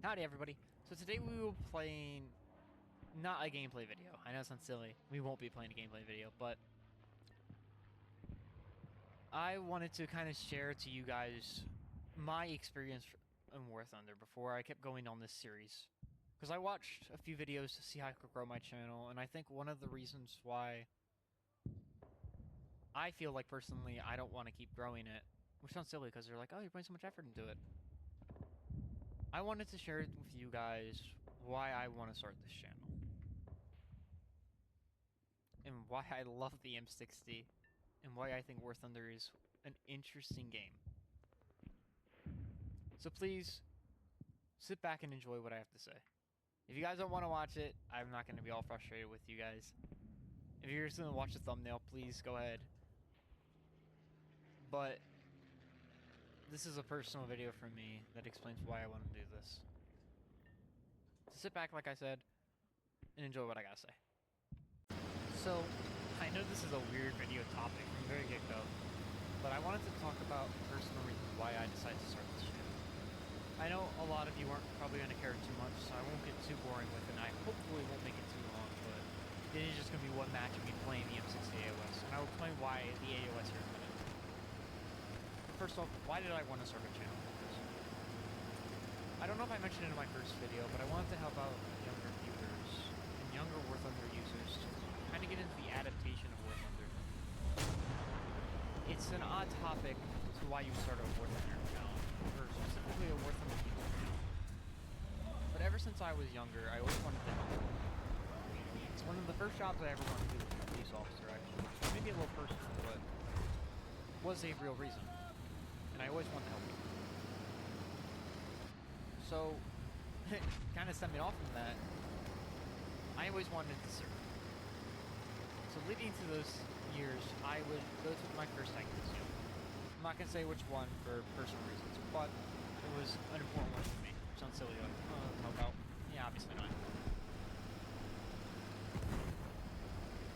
Howdy everybody. So today we will be playing not a gameplay video. I know it sounds silly. We won't be playing a gameplay video, but I wanted to kind of share to you guys my experience in War Thunder before I kept going on this series. Because I watched a few videos to see how I could grow my channel, and I think one of the reasons why I feel like personally I don't want to keep growing it, which sounds silly because they're like, oh, you're putting so much effort into it. I wanted to share it with you guys why I want to start this channel. And why I love the M60. And why I think War Thunder is an interesting game. So please, sit back and enjoy what I have to say. If you guys don't want to watch it, I'm not going to be all frustrated with you guys. If you're just going to watch the thumbnail, please go ahead. But this is a personal video from me that explains why I want to do this. So sit back, like I said, and enjoy what I gotta say. So, I know this is a weird video topic from the very get-go, but I wanted to talk about personal reasons why I decided to start this channel. I know a lot of you aren't probably going to care too much, so I won't get too boring with it, and I hopefully won't make it too long, but it is just going to be one match of me playing the M60 AOS, and I will explain why the AOS here in a minute. First off, why did I want to start a channel like this? I don't know if I mentioned it in my first video, but I wanted to help out younger viewers and younger War Thunder users to kind of get into the adaptation of War Thunder. It's an odd topic to why you start a War Thunder account, or specifically a War Thunder people account. But ever since I was younger, I always wanted to help. It's one of the first jobs I ever wanted to do as a police officer, actually. Maybe a little personal, but was a real reason. And I always wanted to help people. So, kind of stemming off from that, I always wanted to serve. So leading to those years, I would go to my first tank museum. I'm not going to say which one for personal reasons, but it was an important one for me. Sounds silly, like, help out. Yeah, obviously not.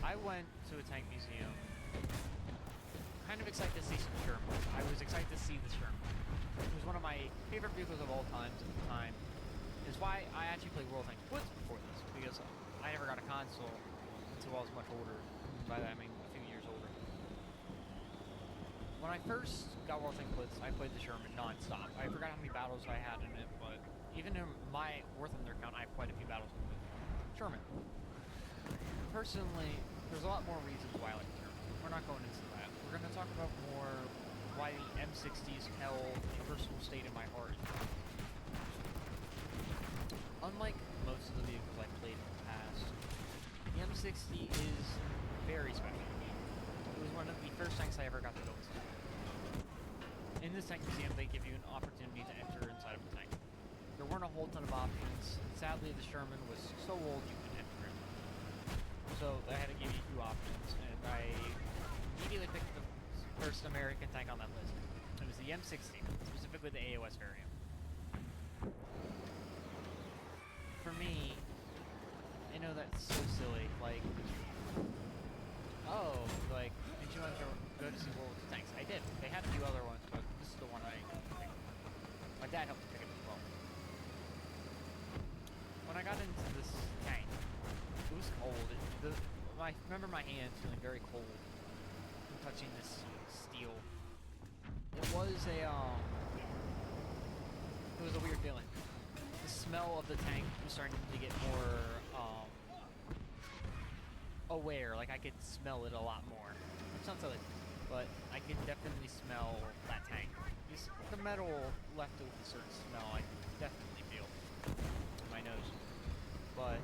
I went to a tank museum, kind of excited to see some Sherman. I was excited to see the Sherman. It was one of my favorite vehicles of all times at the time. It's why I actually played World Tank Blitz before this, because I never got a console until I was much older. By that I mean a few years older. When I first got World Tank Blitz, I played the Sherman non-stop. I forgot how many battles I had in it, but even in my War Thunder account, I have quite a few battles with Sherman. Personally, there's a lot more reasons why I like the Sherman. We're not going into that. We're going to talk about more why the M60s held a personal state in my heart. Unlike most of the vehicles I've played in the past, the M60 is very special. It was one of the first tanks I ever got to go inside. In this tank museum, they give you an opportunity to enter inside of a tank. There weren't a whole ton of options. Sadly, the Sherman was so old you couldn't enter it. So they had to give you a few options, and I immediately picked the first American tank on that list. It was the M60, specifically the AOS variant. For me, I know that's so silly, like, oh, like, did you want to go to see World War II tanks? I did. They had a few other ones, but this is the one I picked. My dad helped me pick it as well. When I got into this tank, it was cold. I remember my hands feeling very cold from touching this steel. It was a weird feeling. The smell of the tank was starting to get more aware. Like I could smell it a lot more. It sounds silly, but I could definitely smell that tank. The metal left with a certain smell. I definitely feel in my nose, but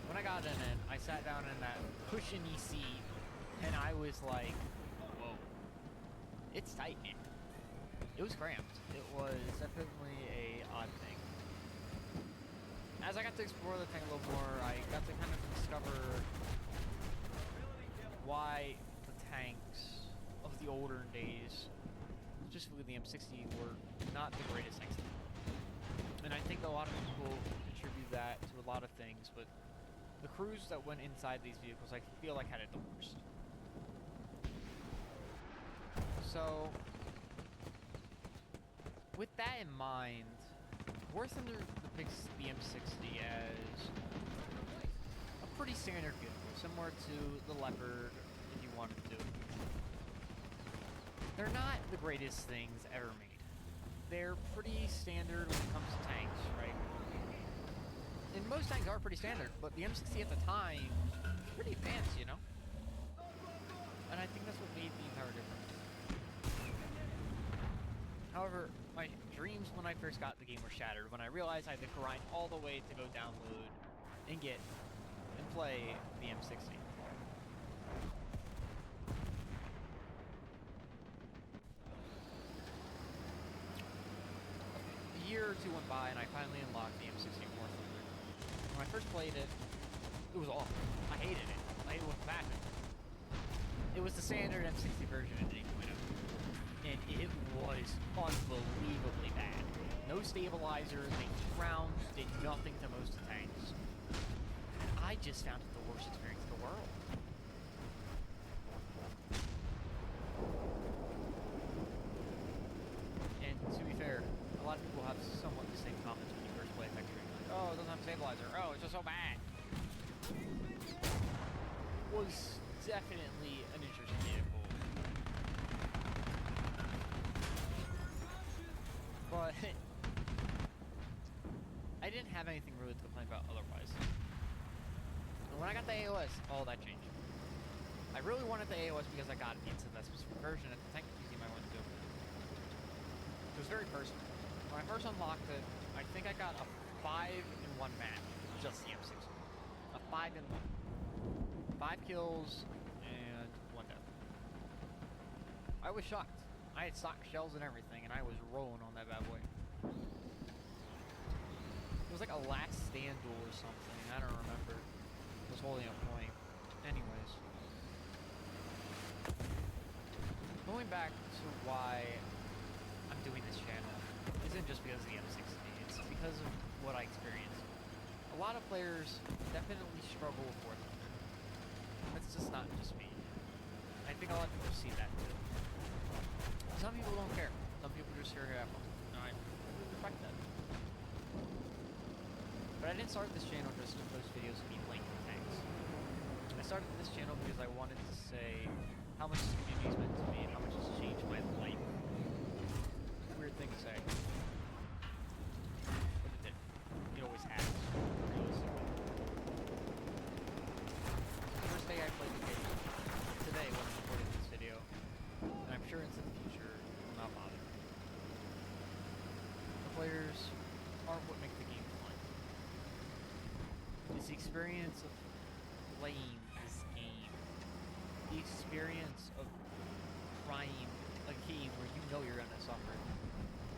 when I got in it, I sat down in that cushiony seat, and I was like, whoa, it's tight, man. It was cramped. It was definitely a odd thing. As I got to explore the tank a little more, I got to kind of discover why the tanks of the older days, specifically the M60, were not the greatest tanks. And I think a lot of people contribute that to a lot of things, but the crews that went inside these vehicles, I feel like had it the worst. So with that in mind, War Thunder depicts the M60 as a pretty standard vehicle, similar to the Leopard, if you wanted to. They're not the greatest things ever made. They're pretty standard when it comes to tanks, right? And most tanks are pretty standard, but the M60 at the time was pretty advanced, you know? And I think that's what made the entire difference. However, my dreams when I first got the game were shattered when I realized I had to grind all the way to go download and get and play the M60. A year or two went by and I finally unlocked the M60 War Thunder. When I first played it, it was awful. I hated it. I hated what happened. It was the standard M60 version in 8.0. And it was unbelievably bad. No stabilizers, they rounds, did nothing to most of the tanks. And I just found it the worst experience in the world. And to be fair, a lot of people have somewhat the same comments when you first play Factory. Like, oh, it doesn't have a stabilizer. Oh, it's just so bad. It was definitely an interesting vehicle. But I didn't have anything really to complain about otherwise. And when I got the AOS, all that changed. I really wanted the AOS because I got it into that specific version at the tank museum I went to. It was very personal. When I first unlocked it, I think I got a 5-in-1 match, just the M60. A 5-in-1. 5 kills and 1 death. I was shocked. I had stock shells and everything, and I was rolling on that bad boy. It was like a last stand duel or something. I don't remember. It was holding a point. Anyways. Going back to why I'm doing this channel isn't just because of the M60. It's because of what I experienced. A lot of players definitely struggle with War Thunder. That's just not just me. I think a lot of people see that too. Some people don't care. Some people just here to have fun. And I respect that. But I didn't start this channel just to post videos of me playing tanks. I started this channel because I wanted to say how much this community has meant to me and how much it's changed my life. Weird thing to say. But it did. It always has. Realistically. The first day I played the game, today when I'm recording this video, and I'm sure into the future will not bother. The players aren't what make the game fun. It's the experience of playing this game. The experience of trying a game where you know you're gonna suffer.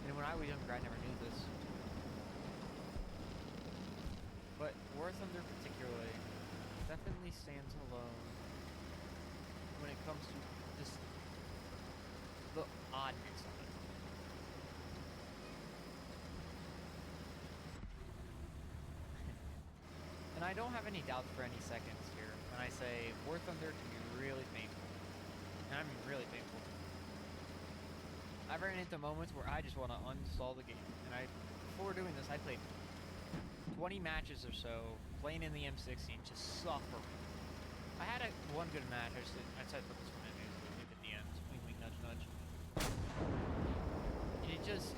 And when I was younger, I never knew this. But War Thunder particularly definitely stands alone when it comes to just the oddness of it. And I don't have any doubts for any seconds here when I say War Thunder can be really painful. And I mean really painful. I've ran into moments where I just want to uninstall the game. And before doing this, I played 20 matches or so, playing in the M60, just suffering. I had one good match, I decided to put this one in at the end. Wink, wink, nudge, nudge. And it just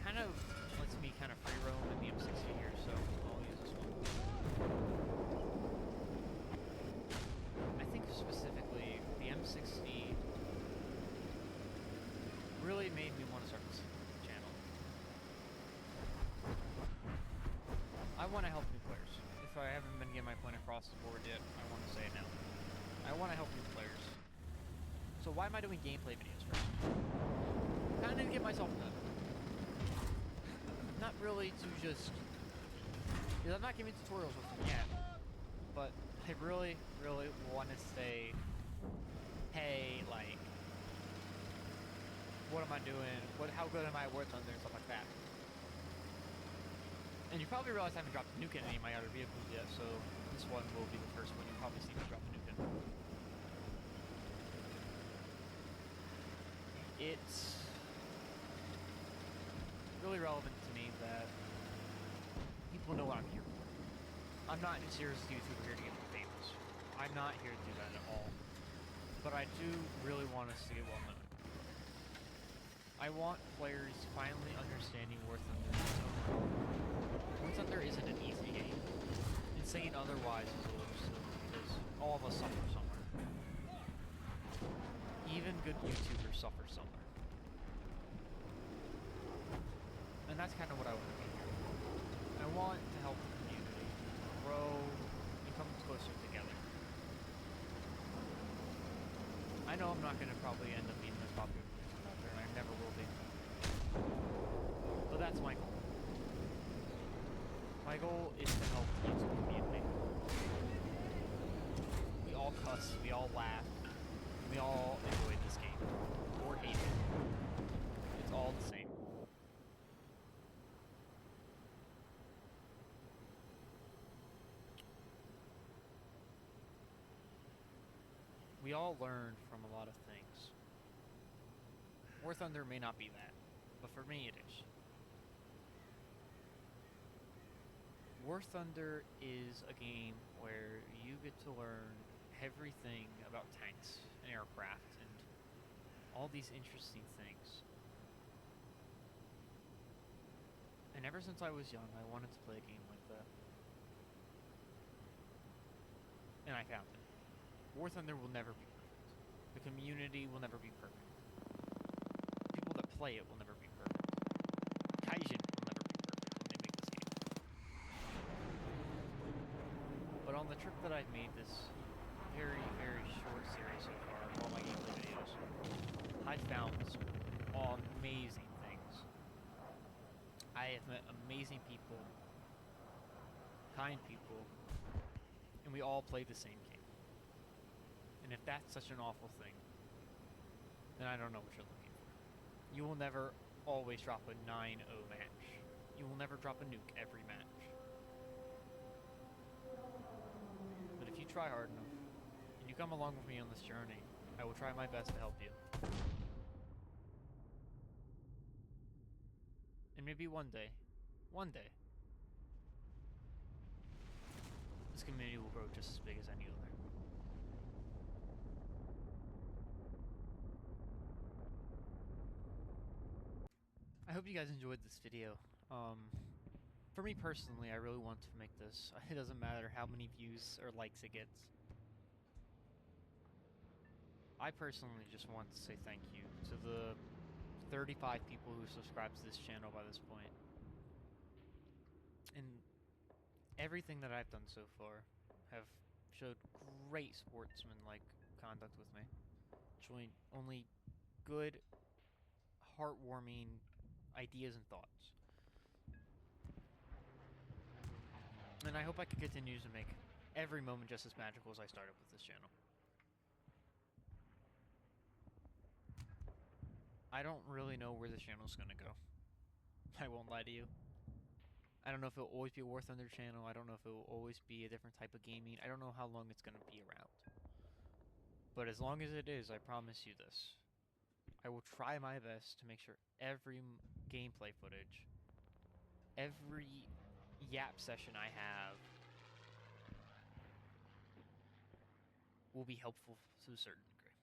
kind of lets me kind of free roam in the M60 here, so I'll use this one. I think specifically, the M60 really made me want to start this channel. I want to help new players. If I haven't been getting my point across the board yet, I want to say it now. I want to help new players. So why am I doing gameplay videos first? Kind of to get myself done. Not really to just... because I'm not giving tutorials with them yet. But I really, really want to say, hey, like, what am I doing? How good am I at War Thunder and stuff like that? And you probably realize I haven't dropped a nuke in any of my other vehicles yet, so this one will be the first one you'll probably see me drop a nuke in. It's irrelevant to me that people know what I'm here for. I'm not just here as a YouTuber here to get famous. I'm not here to do that at all. But I do really want us to get well known. I want players finally understanding War Thunder is overall. War Thunder isn't an easy game. And saying otherwise is a little silly because all of us suffer somewhere. Even good YouTubers suffer somewhere. And that's kind of what I want to be here for. I want to help the community grow and come closer together. I know I'm not going to probably end up being the most popular person out there, and I never will be. But that's my goal. My goal is to help the YouTube community. We all cuss, we all laugh, we all enjoy this game. Or hate it. It's all the same. We all learn from a lot of things. War Thunder may not be that, but for me it is. War Thunder is a game where you get to learn everything about tanks and aircraft and all these interesting things. And ever since I was young, I wanted to play a game like that. And I found it. War Thunder will never be perfect. The community will never be perfect. People that play it will never be perfect. Kaijin will never be perfect when they make this game. But on the trip that I've made this very, very short series so far, of all my gameplay videos, I found some amazing things. I have met amazing people, kind people, and we all play the same game. And if that's such an awful thing, then I don't know what you're looking for. You will never always drop a 9-0 match. You will never drop a nuke every match. But if you try hard enough, and you come along with me on this journey, I will try my best to help you. And maybe one day, this community will grow just as big as any other. I hope you guys enjoyed this video. For me personally, I really want to make this. It doesn't matter how many views or likes it gets. I personally just want to say thank you to the 35 people who subscribe to this channel by this point. And everything that I've done so far have showed great sportsman-like conduct with me. Showing only good, heartwarming ideas and thoughts. And I hope I can continue to make every moment just as magical as I started with this channel. I don't really know where this channel's gonna go. I won't lie to you. I don't know if it'll always be a War Thunder channel. I don't know if it will always be a different type of gaming. I don't know how long it's gonna be around. But as long as it is, I promise you this. I will try my best to make sure every gameplay footage, every yap session I have, will be helpful to a certain degree.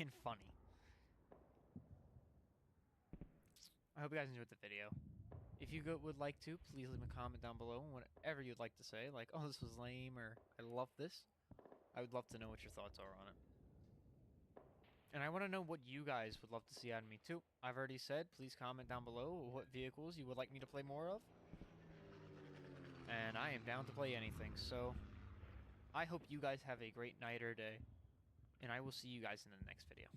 And funny. I hope you guys enjoyed the video. If you would like to, please leave a comment down below on whatever you'd like to say. Like, oh, this was lame, or I love this. I would love to know what your thoughts are on it. And I want to know what you guys would love to see out of me too. I've already said, please comment down below what vehicles you would like me to play more of. And I am down to play anything, so I hope you guys have a great night or day. And I will see you guys in the next video.